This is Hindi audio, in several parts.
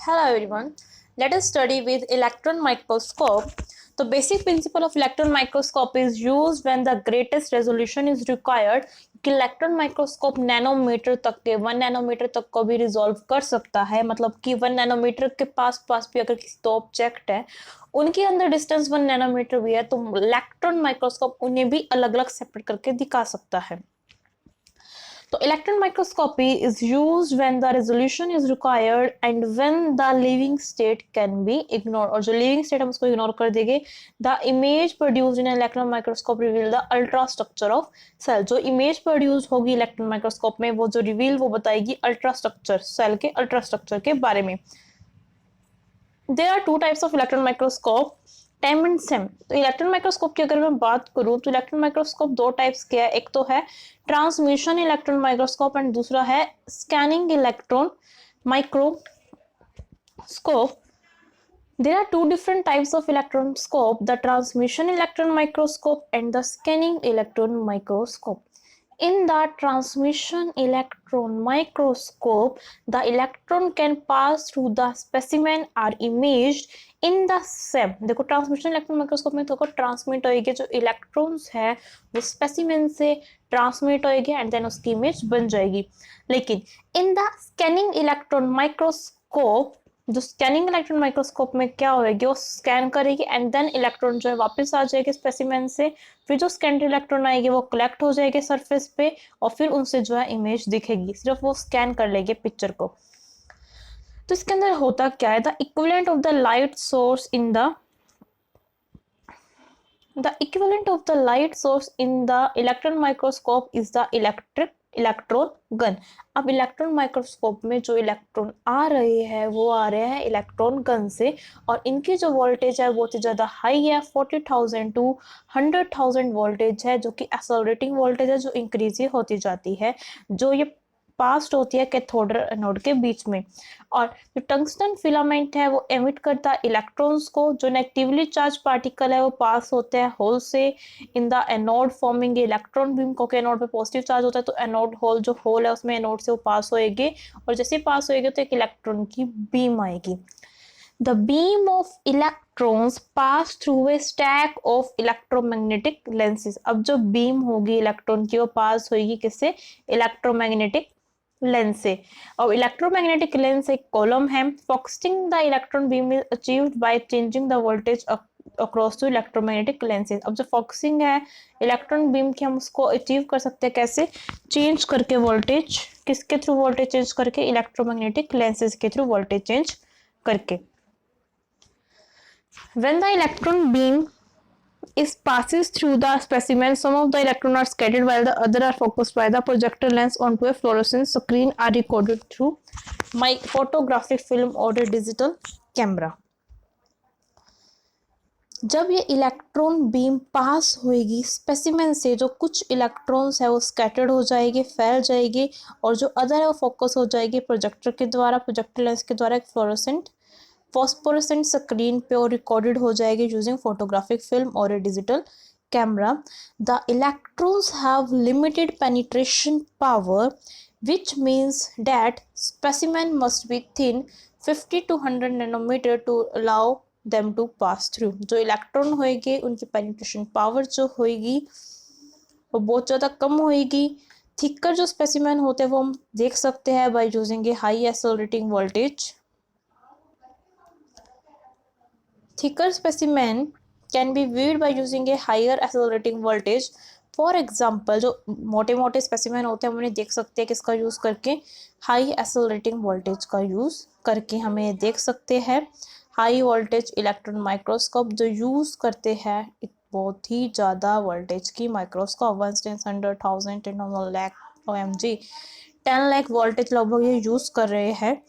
Hello everyone. Let us study with electron microscope. The basic principle of electron microscope is used when the greatest resolution is required. कि इलेक्ट्रॉन माइक्रोस्कोप नैनोमीटर तक के 1 नैनोमीटर तक को भी रिजॉल्व कर सकता है, मतलब कि 1 नैनोमीटर के पास पास भी अगर किसी दो ऑब्जेक्ट है उनके अंदर डिस्टेंस 1 नैनोमीटर भी है तो इलेक्ट्रॉन माइक्रोस्कोप उन्हें भी अलग अलग सेपरेट करके दिखा सकता है। So electron microscopy is used when the resolution is required and when the living state can be ignored. और जो living state हम उसको ignore कर देंगे, the image produced in electron microscope reveal the ultra structure of cell. जो image produced होगी electron microscope में वो जो reveal वो बताएगी ultra structure cell के ultra structure के बारे में। There are two types of electron microscope, time and same. तो इलेक्ट्रॉन माइक्रोस्कोप की अगर मैं बात करूं तो इलेक्ट्रॉन माइक्रोस्कोप दो टाइप्स के है, एक तो है ट्रांसमिशन इलेक्ट्रॉन माइक्रोस्कोप एंड दूसरा है scanning electron microscope. There are two different types of electronscope, the transmission electron microscope and the scanning electron microscope. In the transmission electron microscope, the electron can pass through the specimen are imaged in the same। देखो ट्रांसमिशन इलेक्ट्रॉन माइक्रोस्कोप में देखो ट्रांसमिट होएगी जो इलेक्ट्रॉन्स है वो स्पेसिमेन से ट्रांसमिट होएगी एंड देन उसकी इमेज बन जाएगी। लेकिन in the scanning electron microscope, जो स्कैनिंग इलेक्ट्रॉन माइक्रोस्कोप में क्या होएगी वो स्कैन करेगी एंड देन इलेक्ट्रॉन जो है वापस आ जाएगी स्पेसिमेन से, फिर जो स्कैन इलेक्ट्रॉन आएगी वो कलेक्ट हो जाएगी सरफेस पे और फिर उनसे जो है इमेज दिखेगी, सिर्फ वो स्कैन कर लेंगे पिक्चर को। तो इसके अंदर होता क्या है, the equivalent of the light source in the equivalent of the light source in the electron microscope is the electron gun. अब इलेक्ट्रॉन माइक्रोस्कोप में जो इलेक्ट्रॉन आ रहे हैं वो आ रहे हैं इलेक्ट्रॉन गन से और इनकी जो वोल्टेज है बहुत ही ज़्यादा हाई है, 40,000 टू 100,000 वोल्टेज है, जो कि एक्सेलरेटिंग वोल्टेज है जो इंक्रीज होती जाती है, जो ये पास्ट होती है कैथोड और एनोड के बीच में। और जो टंगस्टन फिलामेंट है वो एमिट करता है इलेक्ट्रॉन्स को, जो नेगेटिवली चार्ज पार्टिकल है वो पास होते हैं होल से in the anode forming electron beam, क्योंकि एनोड पे पॉजिटिव चार्ज होता है तो एनोड होल जो होल है उसमें एनोड से वो पास होएगी और जैसे पास होएगी तो एक इलेक्ट्रॉन की बीम आएगी। The beam of electrons pass through a stack of electromagnetic lenses। अब जो बीम होगी इलेक्ट्रॉन की वो पास होगी किससे, इलेक्ट्रोमैग्नेटिक लेंस से। और इलेक्ट्रोमैग्नेटिक लेंस एक कॉलम है। Focusing the electron beam is achieved by changing the voltage across two electromagnetic lenses. अब जो फोकसिंग है इलेक्ट्रॉन बीम की हम उसको अचीव कर सकते हैं कैसे, चेंज करके वोल्टेज, किसके थ्रू वोल्टेज चेंज करके, इलेक्ट्रोमैग्नेटिक लेंसेज के थ्रू वोल्टेज चेंज करके। When the electron beam is passes through the specimen, some of the electrons are scattered while the other are focused by the projector lens onto a fluorescent screen are recorded through my photographic film or a digital camera। जब ये इलेक्ट्रॉन बीम पास होएगी स्पेसिमेन से, जो कुछ इलेक्ट्रॉन्स है वो स्कैटर्ड हो जाएगी, फैल जाएगी और जो अदर है वो फोकस हो जाएगी प्रोजेक्टर के द्वारा, प्रोजेक्टर लेंस के द्वारा एक फॉस्फोरेसेंट स्क्रीन पे और रिकॉर्डेड हो जाएगी यूजिंग फोटोग्राफिक फिल्म और a digital camera. The electrons have limited penetration power which means that specimen must be thin 50 to 100 nanometer to allow them to pass through। जो इलेक्ट्रॉन होएगी उनकी पेनिट्रेशन पावर जो होएगी वो बहुत ज़्यादा कम होएगी। थिकर जो स्पेसिमेन होते हैं वो हम देख सकते हैं by using A high accelerating voltage. Thicker specimen can be viewed by using a higher accelerating voltage। For example जो मोटे मोटे स्पेसिमेन होते हैं हम उन्हें देख सकते हैं किसका यूज़ करके, हाई एक्सेलरेटिंग वोल्टेज का यूज़ करके हमें देख सकते हैं। हाई वोल्टेज इलेक्ट्रॉन माइक्रोस्कोप जो यूज़ करते हैं एक बहुत ही ज़्यादा वोल्टेज की microscope, 100,000 10 lakh OMG 10 lakh voltage लगभग ये यूज़ कर रहे हैं।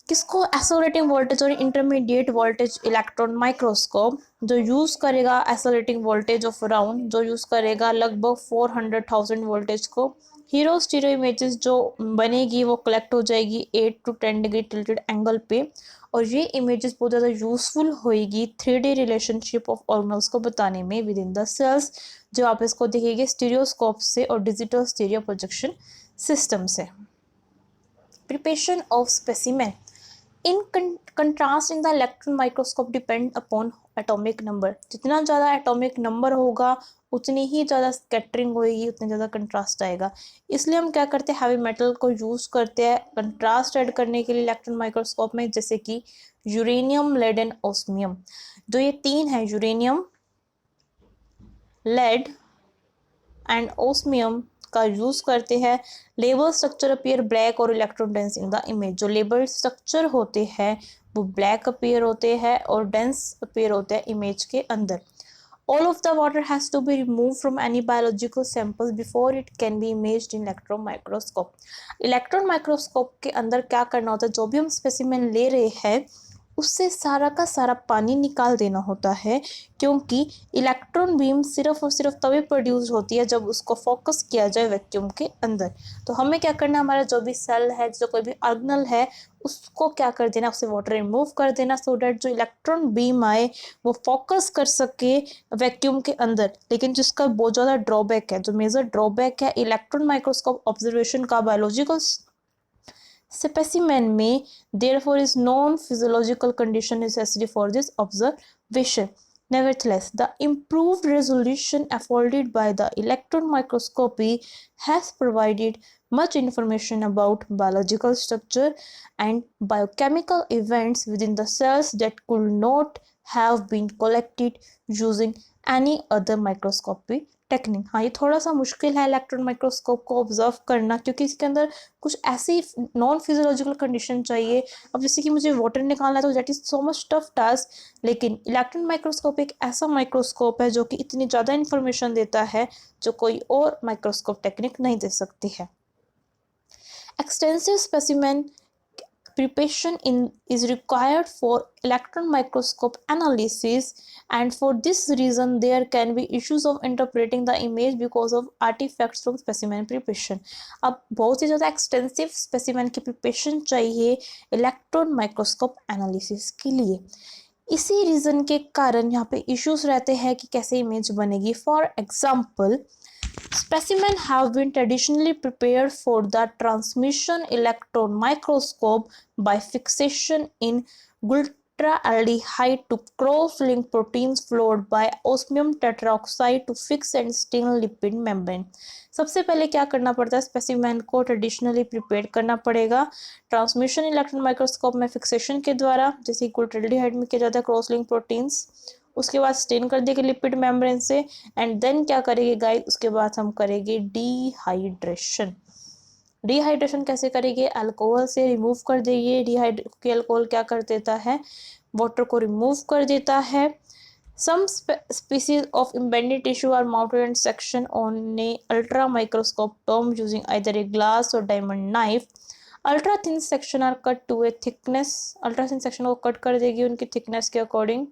किसको, एक्सेलरेटिंग वोल्टेज और इंटरमीडिएट वोल्टेज इलेक्ट्रॉन माइक्रोस्कोप जो यूज़ करेगा एक्सेलरेटिंग वोल्टेज ऑफ अराउंड, जो यूज़ करेगा लगभग 400,000 वोल्टेज को। हीरो स्टीरियो इमेजेस जो बनेगी वो कलेक्ट हो जाएगी 8 to 10 डिग्री टिल्टेड एंगल पे और ये इमेजेस बहुत ज़्यादा यूजफुल होएगी 3D रिलेशनशिप ऑफ ऑर्गेनल्स को बताने में विद इन द सेल्स, जो आप इसको देखेंगे स्टीरियोस्कोप से और डिजिटल स्टीरियो प्रोजेक्शन सिस्टम से। Preparation of specimen, in contrast in the electron microscope depend upon atomic number. जितना ज़्यादा एटॉमिक नंबर होगा उतनी ही ज़्यादा स्कैटरिंग होगी, उतना ज़्यादा कंट्रास्ट आएगा। इसलिए हम क्या करते हैं, हैवी मेटल को यूज़ करते हैं कंट्रास्ट ऐड करने के लिए इलेक्ट्रॉन माइक्रोस्कोप में, जैसे कि यूरेनियम, लेड एंड ऑस्मियम। जो ये तीन है, यूरेनियम, लेड एंड ऑस्मियम का यूज करते हैं। लेबल स्ट्रक्चर अपीयर ब्लैक और electron dense in the image. जो लेबल स्ट्रक्चर होते हैं वो ब्लैक अपीयर होते हैं और डेंस अपीयर होते हैं इमेज के अंदर। All of the water has to be removed from any biological samples before it can be imaged in electron microscope. Electron microscope के अंदर क्या करना होता है, जो भी हम स्पेसिमेन ले रहे हैं उससे सारा का सारा पानी निकाल देना होता है, क्योंकि इलेक्ट्रॉन बीम सिर्फ और सिर्फ तभी प्रोड्यूस होती है जब उसको फोकस किया जाए वैक्यूम के अंदर। तो हमें क्या करना है, हमारा जो भी सेल है, जो कोई भी ऑर्गेनल है, उसको क्या कर देना, उससे वाटर रिमूव कर देना, सो डैट जो इलेक्ट्रॉन बीम आए वो फोकस कर सके वैक्यूम के अंदर। लेकिन जिसका बहुत ज़्यादा ड्रॉबैक है, जो मेजर ड्रॉबैक है इलेक्ट्रॉन माइक्रोस्कोप ऑब्जर्वेशन का बायोलॉजिकल specimen में, therefore is non-physiological condition necessary for this observation. Nevertheless, the improved resolution afforded by the electron microscopy has provided much information about biological structure and biochemical events within the cells that could not have been collected using any other microscopy technique. हाँ, ये थोड़ा सा मुश्किल है इलेक्ट्रॉन माइक्रोस्कोप को ऑब्जर्व करना, क्योंकि इसके अंदर कुछ ऐसी नॉन फिजियोलॉजिकल कंडीशन चाहिए। अब जैसे कि मुझे वाटर निकालना है तो that is so much tough task, लेकिन इलेक्ट्रॉन माइक्रोस्कोप एक ऐसा माइक्रोस्कोप है जो कि इतनी ज़्यादा इंफॉर्मेशन देता है जो कोई और माइक्रोस्कोप टेक्निक नहीं दे सकती है। Extensive specimen preparation is required for electron microscope analysis, and for this reason there can be issues of interpreting the image because of artifacts from specimen preparation. अब बहुत ही ज़्यादा एक्सटेंसिव स्पेसिमेन की प्रिपरेशन चाहिए इलेक्ट्रॉन माइक्रोस्कोप एनालिसिस के लिए। इसी रीज़न के कारण यहाँ पे इश्यूज रहते हैं कि कैसे इमेज बनेगी। For example, specimens have been traditionally prepared for the transmission electron microscope by fixation in glutaraldehyde to cross-link proteins followed by osmium tetroxide to fix and stain lipid membrane. सबसे पहले क्या करना पड़ता है, स्पेसिमेन को ट्रेडिशनली प्रिपेयर करना पड़ेगा ट्रांसमिशन इलेक्ट्रॉन माइक्रोस्कोप में फिक्सेशन के द्वारा, जैसे ग्लूटाल्डिहाइड में किया जाता है क्रॉस लिंक प्रोटीन्स, उसके बाद स्टेन कर देंगे लिपिड मेम्ब्रेन से, एंड देन क्या करेंगे गाइस, उसके बाद हम करेंगे डिहाइड्रेशन। डिहाइड्रेशन कैसे करेंगे, अल्कोहल से रिमूव कर देंगे। डिहाइड्रेट अल्कोहल क्या कर देता है, वाटर को रिमूव कर देता है। Some species of embedded tissue are mounted and sectioned on a ultra microscope dome using either a glass or diamond knife. Ultra thin section are cut to a thickness, ultra thin section को कट कर देगी उनकी thickness के according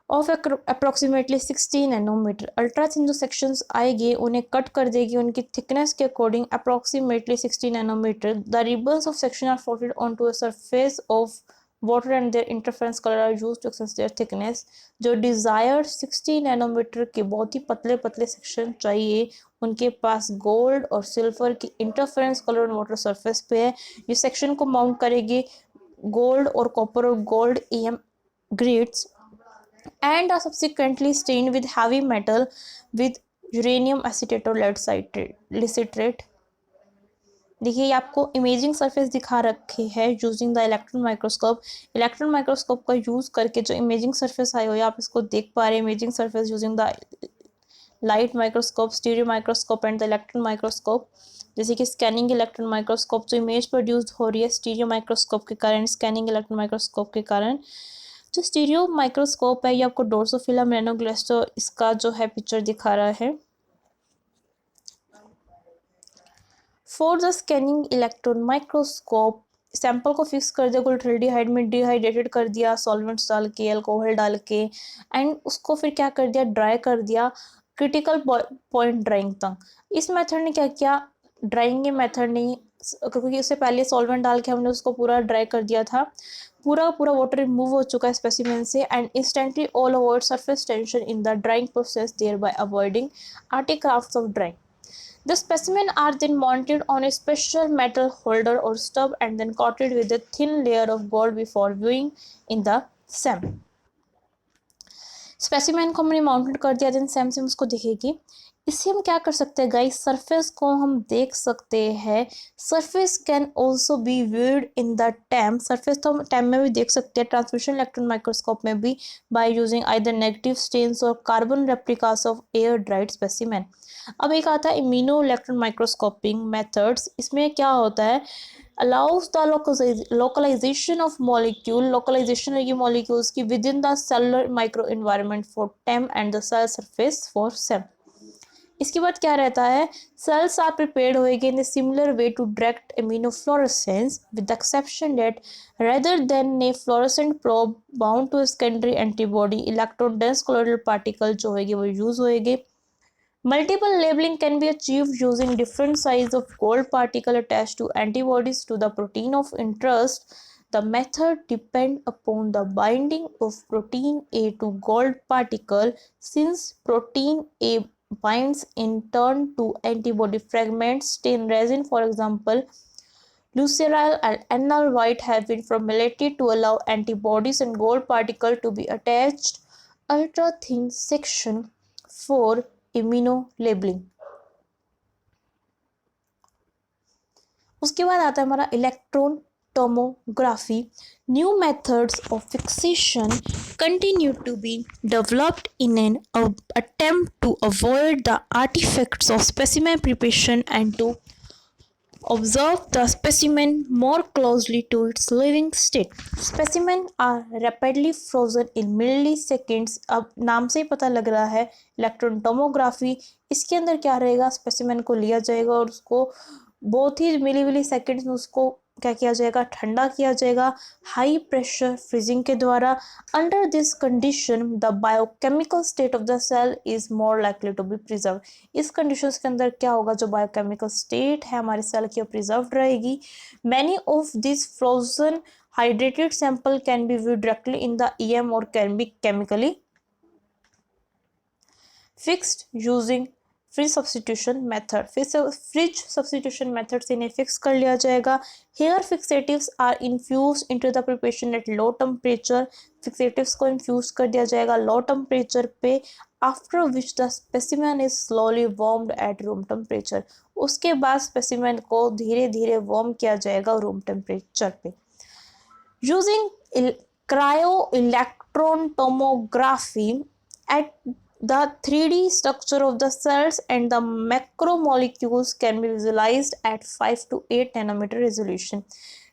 of approximately 60 nanometre. Ultra thin जो सेक्शंस आएंगे उन्हें कट कर देगी उनकी थिकनेस के according approximately 60 nanometre. The ribbons of section are folded onto a surface of water and their interference colour are used to access their thickness. जो डिजायर्ड 60 नैनोमीटर के बहुत ही पतले पतले सेक्शन चाहिए उनके पास गोल्ड और सिल्वर की इंटरफेरेंस कलर वाटर सरफेस पे है। ये सेक्शन को माउंट करेगी गोल्ड और कॉपर और gold EM grids and are subsequently stained with heavy metal with uranium acetate और lead citrate। देखिए, ये आपको इमेजिंग सरफेस दिखा रखे है using the electron microscope. Electron microscope का यूज करके जो इमेजिंग सरफेस आई हुई है आप इसको देख पा रहे हैं। Imaging surface using the light microscope, stereo microscope and the electron microscope. जैसे कि स्कैनिंग इलेक्ट्रॉन माइक्रोस्कोप जो इमेज प्रोड्यूस हो रही है स्टीरियो माइक्रोस्कोप के कारण, स्कैनिंग इलेक्ट्रॉन माइक्रोस्कोप के कारण। जो स्टीरियो माइक्रोस्कोप है ये आपको ड्रोसोफिला मेलानोग्लास्टो इसका जो है पिक्चर दिखा रहा है। For the scanning electron microscope sample को फिक्स कर दिया ग्लूटाल्डिहाइड में, डिहाइड्रेटेड कर दिया सॉल्वेंट्स डाल के, अल्कोहल डाल के, एंड उसको फिर क्या कर दिया, ड्राई कर दिया क्रिटिकल पॉइंट ड्राइंग तक। इस मेथड ने क्या किया, ड्राइंग के मेथड ने, क्योंकि उससे पहले सॉल्वेंट डाल के हमने उसको पूरा ड्राई कर दिया था, पूरा वाटर रिमूव हो चुका है स्पेसिमेन से, and instantly all avoid surface tension in the drying process thereby avoiding artefacts of drying. The specimen are then mounted on a special metal holder or stub and then coated with a thin layer of gold before viewing in the SEM. Specimen को हमने माउंटेड कर दिया, देन सेम सेम उसको दिखेगी। इससे हम क्या कर सकते हैं गाइस, सरफेस को हम देख सकते हैं। Surface can also be viewed in the time, surface तो हम टैम में भी देख सकते हैं, ट्रांसमिशन इलेक्ट्रॉन माइक्रोस्कोप में भी, by using either negative stains और carbon replicas of air dried specimen. अब एक आता है इम्यूनो इलेक्ट्रॉन माइक्रोस्कोपिंग मेथड्स। इसमें क्या होता है, allows the localization of molecule, localization होगी molecules की within the cellular microenvironment for TEM and the cell surface for SEM। इसके बाद क्या रहता है, cells are prepared होएगी in a similar way to direct immunofluorescence with the exception that rather than a fluorescent probe bound to a secondary antibody, electron dense colloidal particle जो होएगी वो use होएगी। Multiple labeling can be achieved using different size of gold particle attached to antibodies to the protein of interest. The method depends upon the binding of protein A to gold particle. Since protein A binds in turn to antibody fragments, stain resin, for example, Lucerne and enamel white have been formulated to allow antibodies and gold particle to be attached ultra thin section for immunolabeling। उसके बाद आता है हमारा electron tomography। New methods of fixation continue to be developed in an attempt to avoid the artifacts of specimen preparation and to observe the specimen more closely to its living state। Specimen are rapidly frozen in milliseconds। अब नाम से ही पता लग रहा है इलेक्ट्रॉन टोमोग्राफी, इसके अंदर क्या रहेगा, स्पेसिमेन को लिया जाएगा और उसको बहुत ही मिली सेकेंड्स में उसको क्या किया जाएगा, ठंडा किया जाएगा हाई प्रेशर फ्रीजिंग के द्वारा। Under this condition the biochemical state of the cell is more likely to be preserve. इस कंडीशंस के अंदर क्या होगा, जो बायोकेमिकल स्टेट है हमारे सेल की प्रिजर्व रहेगी। Many of this frozen hydrated sample can be view directly in the EM और can be chemically fixed using freeze substitution method. Freeze substitution method से इन्हें फिक्स कर लिया जाएगा। Here fixatives are infuse into the preparation at low temperature. Fixatives को इन्फ्यूज कर दिया जाएगा लो टेम्परेचर पे, after which the specimen is slowly warmed at room temperature. उसके बाद स्पेसिमेन को धीरे धीरे वार्म किया जाएगा रूम टेम्परेचर पे। Using cryo electron tomography at the 3D structure of the cells and the macromolecules can be visualized at 5 to 8 nanometer resolution।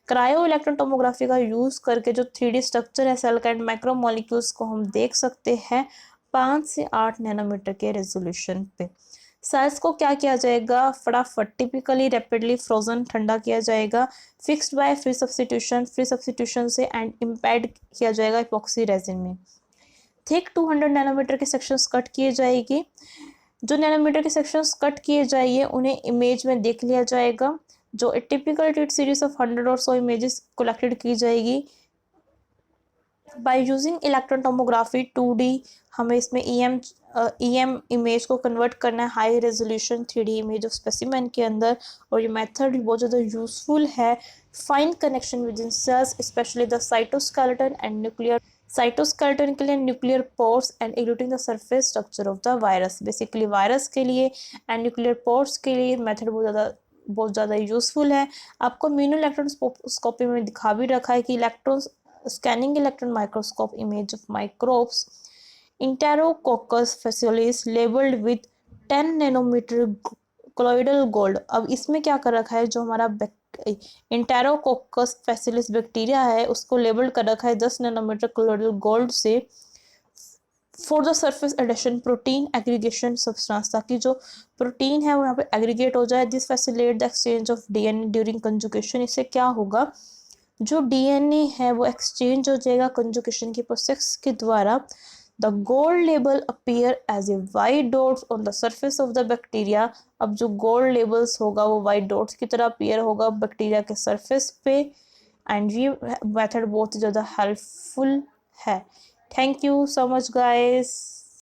Cryo electron tomography का यूज करके जो 3D स्ट्रक्चर है सेल का एंड मैक्रोमोलिक्यूल्स को हम देख सकते हैं 5 से 8 नैनोमीटर के रेजोल्यूशन पे। सेल्स को क्या किया जाएगा, फटाफट टिपिकली रैपिडली फ्रोजन ठंडा किया जाएगा, फिक्स्ड बाय फ्री सब्सटीट्यूशन से एंड इम्पैड किया जाएगा इपॉक्सी रेजिन में। थिक 200 नैनोमीटर के सेक्शंस कट किए जाएगी। जो नैनोमीटर के सेक्शंस कट किए जाएंगे उन्हें इमेज में देख लिया जाएगा। जो टिपिकल टेट सीरीज ऑफ 100 और सो इमेजेस कलेक्टेड की जाएगी by using electron tomography 2D। हमें इसमें EM इमेज को कन्वर्ट करना है high resolution 3D image of specimen के अंदर, और ये मेथड बहुत ज़्यादा यूजफुल है। Fine connection with in cells specially the cytoskeleton and nuclear cytoskeleton के लिए nuclear pores and eluting the surface structure of the virus. Basically virus के लिए एंड न्यूक्लियर पोर्स के लिए मेथड बहुत ज़्यादा यूजफुल है। आपको इम्यूनो इलेक्ट्रॉनस्कोपी में दिखा भी रखा है कि scanning electron microscope image of microbes enterococcus faecalis labelled with 10 nanometre colloidal gold. अब इसमें क्या कर रखा है, जो हमारा इंटेरोकोकस फैसिलिस बैक्टीरिया है उसको लेबल कर रखा है 10 नैनोमीटर कोलोइडल गोल्ड से for the surface addition protein aggregation substance, ताकि जो प्रोटीन है वो यहाँ पे एग्रीगेट हो जाए। This facilitate the exchange of DNA during conjugation. इससे क्या होगा, जो DNA है वो एक्सचेंज हो जाएगा कंजुगेशन की प्रोसेस के द्वारा। The gold label appear as a white dots on the surface of the bacteria। अब जो gold labels होगा वो white dots की तरह appear होगा बैक्टीरिया के surface पे, and ये method बहुत ही ज़्यादा helpful है। Thank you so much guys।